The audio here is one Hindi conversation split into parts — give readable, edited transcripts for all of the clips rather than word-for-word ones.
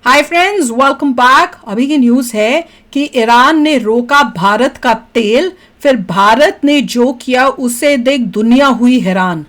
Hi friends, welcome back. अभी की न्यूज है कि ईरान ने रोका भारत का तेल, फिर भारत ने जो किया उसे देख दुनिया हुई हैरान।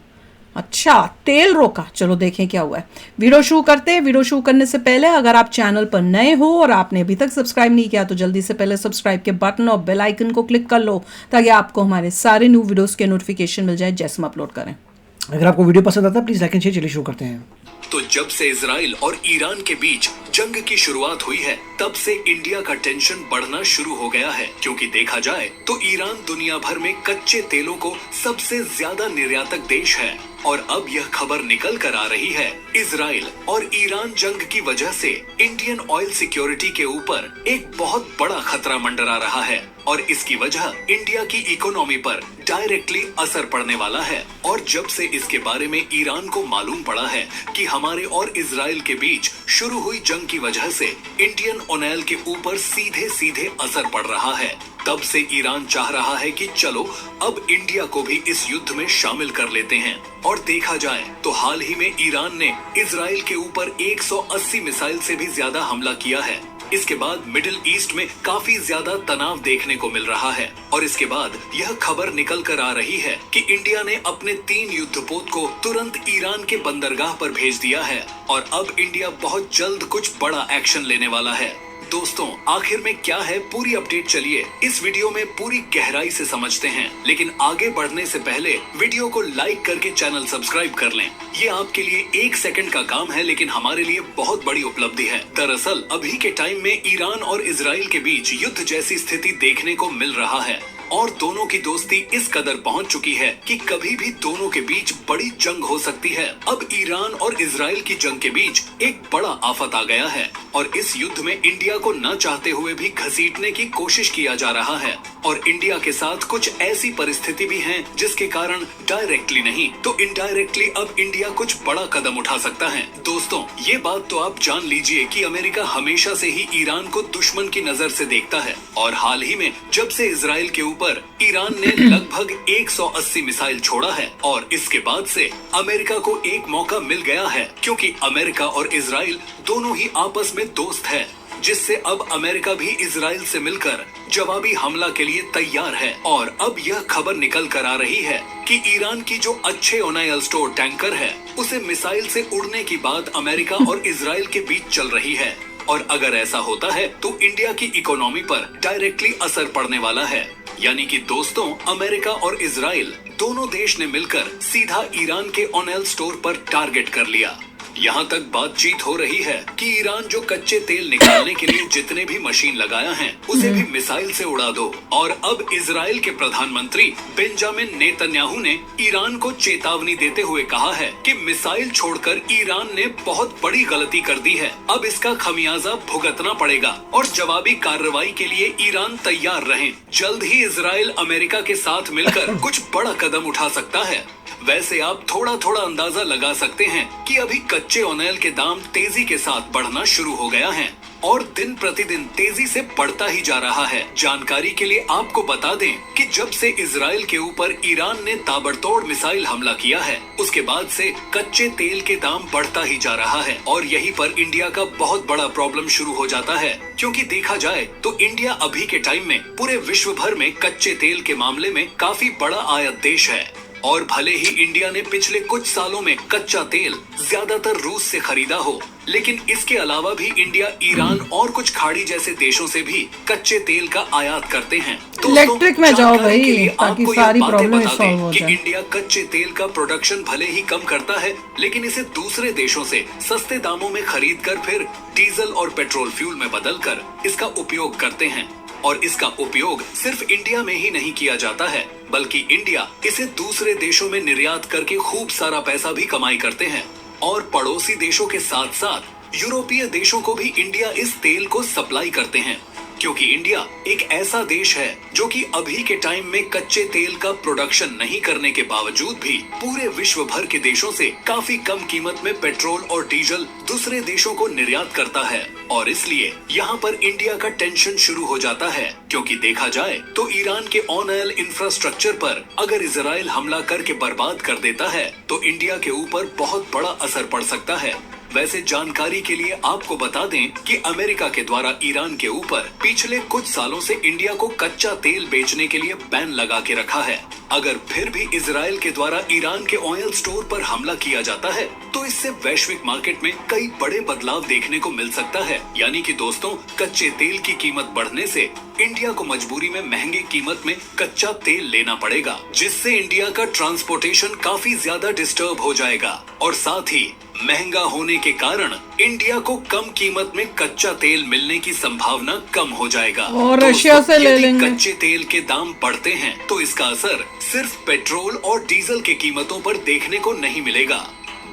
अच्छा, तेल रोका, चलो देखें क्या हुआ है। वीडियो शुरू करते हैं। वीडियो शुरू करने से पहले अगर आप चैनल पर नए हो और आपने अभी तक सब्सक्राइब नहीं किया तो जल्दी से पहले सब्सक्राइब के बटन और बेल आइकन को क्लिक कर लो ताकि आपको हमारे सारे न्यू वीडियोस के नोटिफिकेशन मिल जाए जैसे हम अपलोड करें। अगर आपको वीडियो पसंद आता है प्लीज लाइक एंड शेयर। चलिए शुरू करते हैं। तो जब से इजराइल और ईरान के बीच जंग की शुरुआत हुई है तब से इंडिया का टेंशन बढ़ना शुरू हो गया है, क्योंकि देखा जाए तो ईरान दुनिया भर में कच्चे तेलों को सबसे ज्यादा निर्यातक देश है। और अब यह खबर निकल कर आ रही है, इजराइल और ईरान जंग की वजह से इंडियन ऑयल सिक्योरिटी के ऊपर एक बहुत बड़ा खतरा मंडरा रहा है और इसकी वजह इंडिया की इकोनॉमी पर डायरेक्टली असर पड़ने वाला है। और जब से इसके बारे में ईरान को मालूम पड़ा है कि हमारे और इजराइल के बीच शुरू हुई जंग की वजह से इंडियन ऑयल के ऊपर सीधे सीधे असर पड़ रहा है, तब से ईरान चाह रहा है कि चलो अब इंडिया को भी इस युद्ध में शामिल कर लेते हैं। और देखा जाए तो हाल ही में ईरान ने इजराइल के ऊपर 180 मिसाइल से भी ज्यादा हमला किया है। इसके बाद मिडिल ईस्ट में काफी ज्यादा तनाव देखने को मिल रहा है और इसके बाद यह खबर निकल कर आ रही है कि इंडिया ने अपने 3 युद्धपोत को तुरंत ईरान के बंदरगाह पर भेज दिया है और अब इंडिया बहुत जल्द कुछ बड़ा एक्शन लेने वाला है। दोस्तों, आखिर में क्या है पूरी अपडेट, चलिए इस वीडियो में पूरी गहराई से समझते हैं। लेकिन आगे बढ़ने से पहले वीडियो को लाइक करके चैनल सब्सक्राइब कर लें। ये आपके लिए 1 सेकंड का काम है लेकिन हमारे लिए बहुत बड़ी उपलब्धि है। दरअसल अभी के टाइम में ईरान और इजराइल के बीच युद्ध जैसी स्थिति देखने को मिल रहा है और दोनों की दोस्ती इस कदर पहुंच चुकी है कि कभी भी दोनों के बीच बड़ी जंग हो सकती है। अब ईरान और इजराइल की जंग के बीच एक बड़ा आफत आ गया है और इस युद्ध में इंडिया को न चाहते हुए भी घसीटने की कोशिश किया जा रहा है और इंडिया के साथ कुछ ऐसी परिस्थिति भी है जिसके कारण डायरेक्टली नहीं तो इनडायरेक्टली अब इंडिया कुछ बड़ा कदम उठा सकता है। दोस्तों, ये बात तो आप जान लीजिए कि अमेरिका हमेशा से ही ईरान को दुश्मन की नजर से देखता है और हाल ही में जब से इजराइल के पर ईरान ने लगभग 180 मिसाइल छोड़ा है और इसके बाद से अमेरिका को एक मौका मिल गया है, क्योंकि अमेरिका और इजराइल दोनों ही आपस में दोस्त है, जिससे अब अमेरिका भी इजराइल से मिलकर जवाबी हमला के लिए तैयार है। और अब यह खबर निकल कर आ रही है कि ईरान की जो अच्छे ऑयल स्टोर टैंकर है उसे मिसाइल से उड़ने की बात अमेरिका और इजराइल के बीच चल रही है और अगर ऐसा होता है तो इंडिया की इकोनॉमी पर डायरेक्टली असर पड़ने वाला है। यानी कि दोस्तों, अमेरिका और इजराइल दोनों देश ने मिलकर सीधा ईरान के ऑयल स्टोर पर टारगेट कर लिया। यहाँ तक बातचीत हो रही है कि ईरान जो कच्चे तेल निकालने के लिए जितने भी मशीन लगाया है उसे भी मिसाइल से उड़ा दो। और अब इजराइल के प्रधानमंत्री बेंजामिन नेतन्याहू ने ईरान को चेतावनी देते हुए कहा है कि मिसाइल छोड़कर ईरान ने बहुत बड़ी गलती कर दी है, अब इसका खमियाजा भुगतना पड़ेगा और जवाबी कार्रवाई के लिए ईरान तैयार रहें। जल्द ही इजराइल अमेरिका के साथ मिलकर कुछ बड़ा कदम उठा सकता है। वैसे आप थोड़ा थोड़ा अंदाजा लगा सकते हैं कि अभी कच्चे ऑयल के दाम तेजी के साथ बढ़ना शुरू हो गया है और दिन प्रतिदिन तेजी से बढ़ता ही जा रहा है। जानकारी के लिए आपको बता दें कि जब से इजराइल के ऊपर ईरान ने ताबड़तोड़ मिसाइल हमला किया है उसके बाद से कच्चे तेल के दाम बढ़ता ही जा रहा है और यहीं पर इंडिया का बहुत बड़ा प्रॉब्लम शुरू हो जाता है, क्योंकि देखा जाए तो इंडिया अभी के टाइम में पूरे विश्व भर में कच्चे तेल के मामले में काफी बड़ा आयात देश है। और भले ही इंडिया ने पिछले कुछ सालों में कच्चा तेल ज्यादातर रूस से खरीदा हो, लेकिन इसके अलावा भी इंडिया ईरान और कुछ खाड़ी जैसे देशों से भी कच्चे तेल का आयात करते हैं। इलेक्ट्रिक में जाओ भाई ताकि सारी प्रॉब्लम सॉल्व हो जाए। इंडिया कच्चे तेल का प्रोडक्शन भले ही कम करता है लेकिन इसे दूसरे देशों से सस्ते दामों में खरीद कर फिर डीजल और पेट्रोल फ्यूल में बदल कर इसका उपयोग करते हैं। और इसका उपयोग सिर्फ इंडिया में ही नहीं किया जाता है बल्कि इंडिया इसे दूसरे देशों में निर्यात करके खूब सारा पैसा भी कमाई करते हैं और पड़ोसी देशों के साथ साथ यूरोपीय देशों को भी इंडिया इस तेल को सप्लाई करते हैं, क्योंकि इंडिया एक ऐसा देश है जो कि अभी के टाइम में कच्चे तेल का प्रोडक्शन नहीं करने के बावजूद भी पूरे विश्व भर के देशों से काफी कम कीमत में पेट्रोल और डीजल दूसरे देशों को निर्यात करता है। और इसलिए यहाँ पर इंडिया का टेंशन शुरू हो जाता है, क्योंकि देखा जाए तो ईरान के ऑयल इंफ्रास्ट्रक्चर पर अगर इजराइल हमला करके बर्बाद कर देता है तो इंडिया के ऊपर बहुत बड़ा असर पड़ सकता है। वैसे जानकारी के लिए आपको बता दें कि अमेरिका के द्वारा ईरान के ऊपर पिछले कुछ सालों से इंडिया को कच्चा तेल बेचने के लिए बैन लगा के रखा है। अगर फिर भी इजराइल के द्वारा ईरान के ऑयल स्टोर पर हमला किया जाता है तो इससे वैश्विक मार्केट में कई बड़े बदलाव देखने को मिल सकता है। यानी कि दोस्तों, कच्चे तेल की कीमत बढ़ने से इंडिया को मजबूरी में महंगी कीमत में कच्चा तेल लेना पड़ेगा, जिससे इंडिया का ट्रांसपोर्टेशन काफी ज्यादा डिस्टर्ब हो जाएगा और साथ ही महंगा होने के कारण इंडिया को कम कीमत में कच्चा तेल मिलने की संभावना कम हो जाएगा और रशिया से ले लेंगे। कच्चे तेल के दाम बढ़ते हैं तो इसका असर सिर्फ पेट्रोल और डीजल की कीमतों पर देखने को नहीं मिलेगा,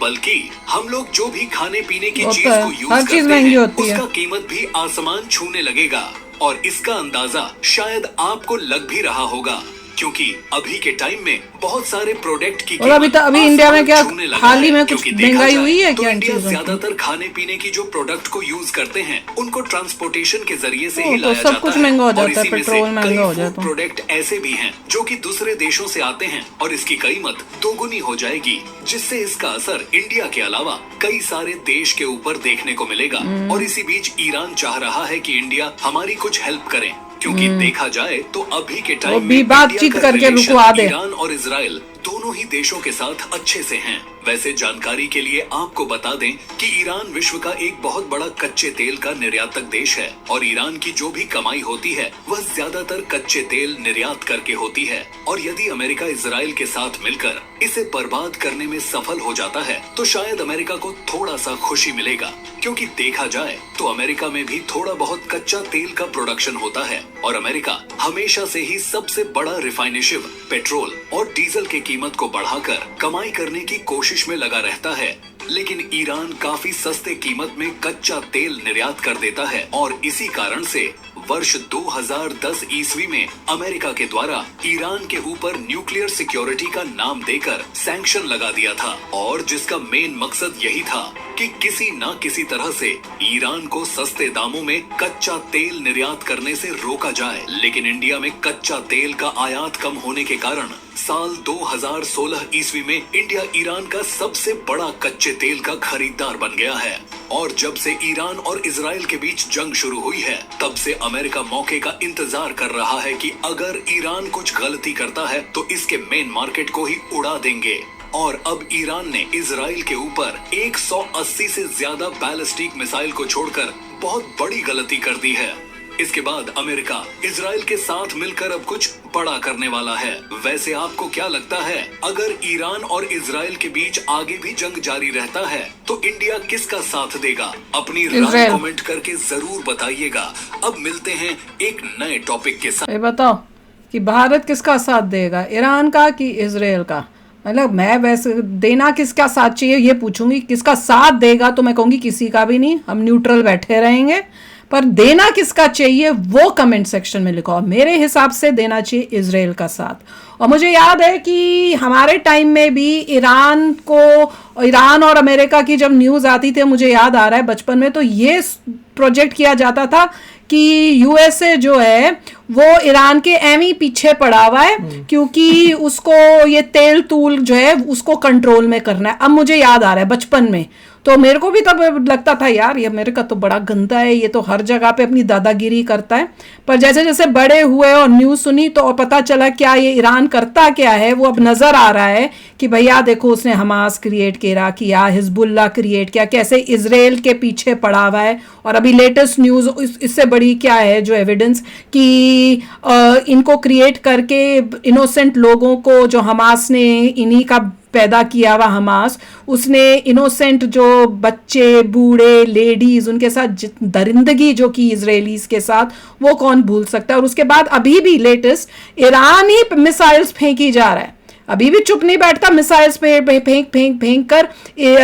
बल्कि हम लोग जो भी खाने पीने की चीज को यूज करते हैं उसका कीमत भी आसमान छूने लगेगा। और इसका अंदाजा शायद आपको लग भी रहा होगा, क्योंकि अभी के टाइम में बहुत सारे प्रोडक्ट की और अभी इंडिया में क्या हाल ही में कुछ महंगाई हुई है क्या? इंडिया ज्यादातर खाने पीने की जो प्रोडक्ट को यूज करते हैं उनको ट्रांसपोर्टेशन के जरिए से ही लाया जाता है। सब कुछ महंगा हो जाता है, पेट्रोल महंगा हो जाता है। प्रोडक्ट ऐसे भी हैं जो कि दूसरे देशों से आते हैं और इसकी कीमत दोगुनी हो जाएगी, जिससे इसका असर इंडिया के अलावा कई सारे देश के ऊपर देखने को मिलेगा। और इसी बीच ईरान चाह रहा है कि इंडिया हमारी कुछ हेल्प करे, क्योंकि देखा जाए तो अभी के टाइम में बातचीत करके रुकवा दे। ईरान और इजराइल दोनों ही देशों के साथ अच्छे से हैं। वैसे जानकारी के लिए आपको बता दें कि ईरान विश्व का एक बहुत बड़ा कच्चे तेल का निर्यातक देश है और ईरान की जो भी कमाई होती है वह ज्यादातर कच्चे तेल निर्यात करके होती है। और यदि अमेरिका इजराइल के साथ मिलकर इसे बर्बाद करने में सफल हो जाता है तो शायद अमेरिका को थोड़ा सा खुशी मिलेगा, क्योंकि देखा जाए तो अमेरिका में भी थोड़ा बहुत कच्चा तेल का प्रोडक्शन होता है और अमेरिका हमेशा से ही सबसे बड़ा रिफाइनेशिव पेट्रोल और डीजल की कीमत को बढ़ाकर कमाई करने की कोशिश में लगा रहता है। लेकिन ईरान काफी सस्ते कीमत में कच्चा तेल निर्यात कर देता है और इसी कारण से वर्ष 2010 ईस्वी में अमेरिका के द्वारा ईरान के ऊपर न्यूक्लियर सिक्योरिटी का नाम देकर सैंक्शन लगा दिया था, और जिसका मेन मकसद यही था कि किसी न किसी तरह से ईरान को सस्ते दामों में कच्चा तेल निर्यात करने से रोका जाए। लेकिन इंडिया में कच्चा तेल का आयात कम होने के कारण साल 2016 ईस्वी में इंडिया ईरान का सबसे बड़ा कच्चे तेल का खरीदार बन गया है। और जब से ईरान और इजराइल के बीच जंग शुरू हुई है तब से अमेरिका मौके का इंतजार कर रहा है कि अगर ईरान कुछ गलती करता है तो इसके मेन मार्केट को ही उड़ा देंगे। और अब ईरान ने इजराइल के ऊपर 180 से ज्यादा बैलिस्टिक मिसाइल को छोड़कर बहुत बड़ी गलती कर दी है। इसके बाद अमेरिका इजराइल के साथ मिलकर अब कुछ बड़ा करने वाला है। वैसे आपको क्या लगता है, अगर ईरान और इजराइल के बीच आगे भी जंग जारी रहता है तो इंडिया किसका साथ देगा? अपनी राय कमेंट करके जरूर बताइएगा। अब मिलते हैं एक नए टॉपिक के साथ। बताओ कि भारत किसका साथ देगा, ईरान का कि इजराइल का? मतलब मैं वैसे देना किसका साथ चाहिए ये पूछूंगी, किसका साथ देगा तो मैं कहूंगी किसी का भी नहीं, हम न्यूट्रल बैठे रहेंगे। पर देना किसका चाहिए वो कमेंट सेक्शन में लिखो। मेरे हिसाब से देना चाहिए इजराइल का साथ। और मुझे याद है कि हमारे टाइम में भी ईरान और अमेरिका की जब न्यूज़ आती थी, मुझे याद आ रहा है बचपन में, तो ये प्रोजेक्ट किया जाता था कि यूएसए जो है वो ईरान के एमी पीछे पड़ा हुआ है, क्योंकि उसको ये तेल तूल जो है उसको कंट्रोल में करना है। अब मुझे याद आ रहा है बचपन में, तो मेरे को भी तब लगता था यार ये अमेरिका तो बड़ा गंदा है, ये तो हर जगह पे अपनी दादागिरी करता है। पर जैसे जैसे बड़े हुए और न्यूज़ सुनी तो पता चला क्या ये ईरान करता क्या है, वो अब नज़र आ रहा है कि भैया देखो उसने हमास क्रिएट किया, हिजबुल्ला क्रिएट किया, कैसे इजराइल के पीछे पड़ा हुआ है। और अभी लेटेस्ट न्यूज़ इससे बड़ी क्या है जो एविडेंस कि इनको क्रिएट करके इनोसेंट लोगों को, जो हमास ने इन्हीं का पैदा किया हुआ हमास, उसने इनोसेंट जो बच्चे बूढ़े लेडीज उनके साथ दरिंदगी जो की इजरायलीज के साथ, वो कौन भूल सकता है। और उसके बाद अभी भी लेटेस्ट ईरान ही मिसाइल्स फेंकी जा रहा है, अभी भी चुप नहीं बैठता, मिसाइल्स फेंक कर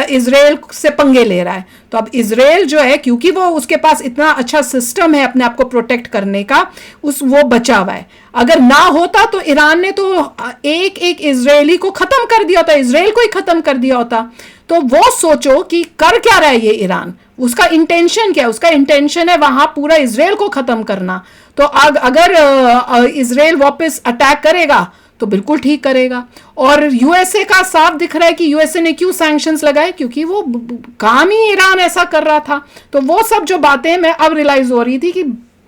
इजराइल से पंगे ले रहा है। तो अब इजराइल जो है, क्योंकि वो उसके पास इतना अच्छा सिस्टम है अपने आप को प्रोटेक्ट करने का, वो बचा हुआ है। अगर ना होता तो ईरान ने तो एक एक इजरायली को खत्म कर दिया होता, इजराइल को ही खत्म कर दिया होता। तो वो सोचो कि कर क्या रहा है ये ईरान, उसका इंटेंशन क्या है? उसका इंटेंशन है वहां पूरा इजराइल को खत्म करना। तो अगर इजराइल वापस अटैक करेगा तो बिल्कुल ठीक करेगा। और यूएसए का साफ दिख रहा है कि यूएसए ने क्यों सैंक्शंस लगाए, क्योंकि वो काम ही ईरान ऐसा कर रहा था। तो वो सब जो बातें मैं अब रियलाइज हो रही थी कि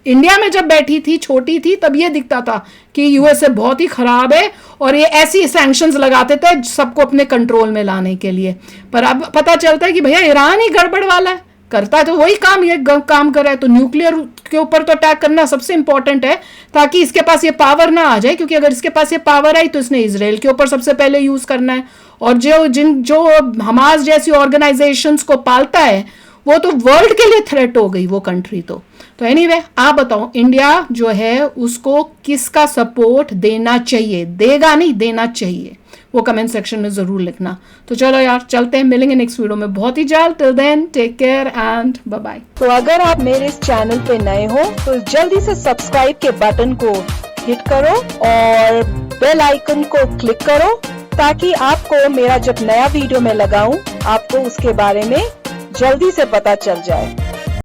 इंडिया में जब बैठी थी, छोटी थी, तब ये दिखता था कि यूएसए बहुत ही खराब है और ये ऐसी सैंक्शंस लगाते थे सबको अपने कंट्रोल में लाने के लिए। पर अब पता चलता है कि भैया ईरान ही गड़बड़ वाला है, करता है तो वही काम, ये काम कर रहा है। तो न्यूक्लियर के ऊपर तो अटैक करना सबसे इंपॉर्टेंट है, ताकि इसके पास ये पावर ना आ जाए, क्योंकि अगर इसके पास ये पावर आई तो इसने इजराइल के ऊपर सबसे पहले यूज करना है। और जो हमास जैसी ऑर्गेनाइजेशंस को पालता है वो तो वर्ल्ड के लिए थ्रेट हो गई वो कंट्री। तो एनीवे, आप बताओ इंडिया जो है उसको किसका सपोर्ट देना चाहिए, देगा नहीं देना चाहिए, वो कमेंट सेक्शन में जरूर लिखना। तो चलो यार चलते हैं, मिलेंगे नेक्स्ट वीडियो में बहुत ही जल्द। Till then take care and bye bye. तो अगर आप मेरे इस चैनल पे नए हो तो जल्दी से सब्सक्राइब के बटन को हिट करो और बेल आइकन को क्लिक करो, ताकि आपको मेरा जब नया वीडियो मैं लगाऊं आपको उसके बारे में जल्दी से पता चल जाए।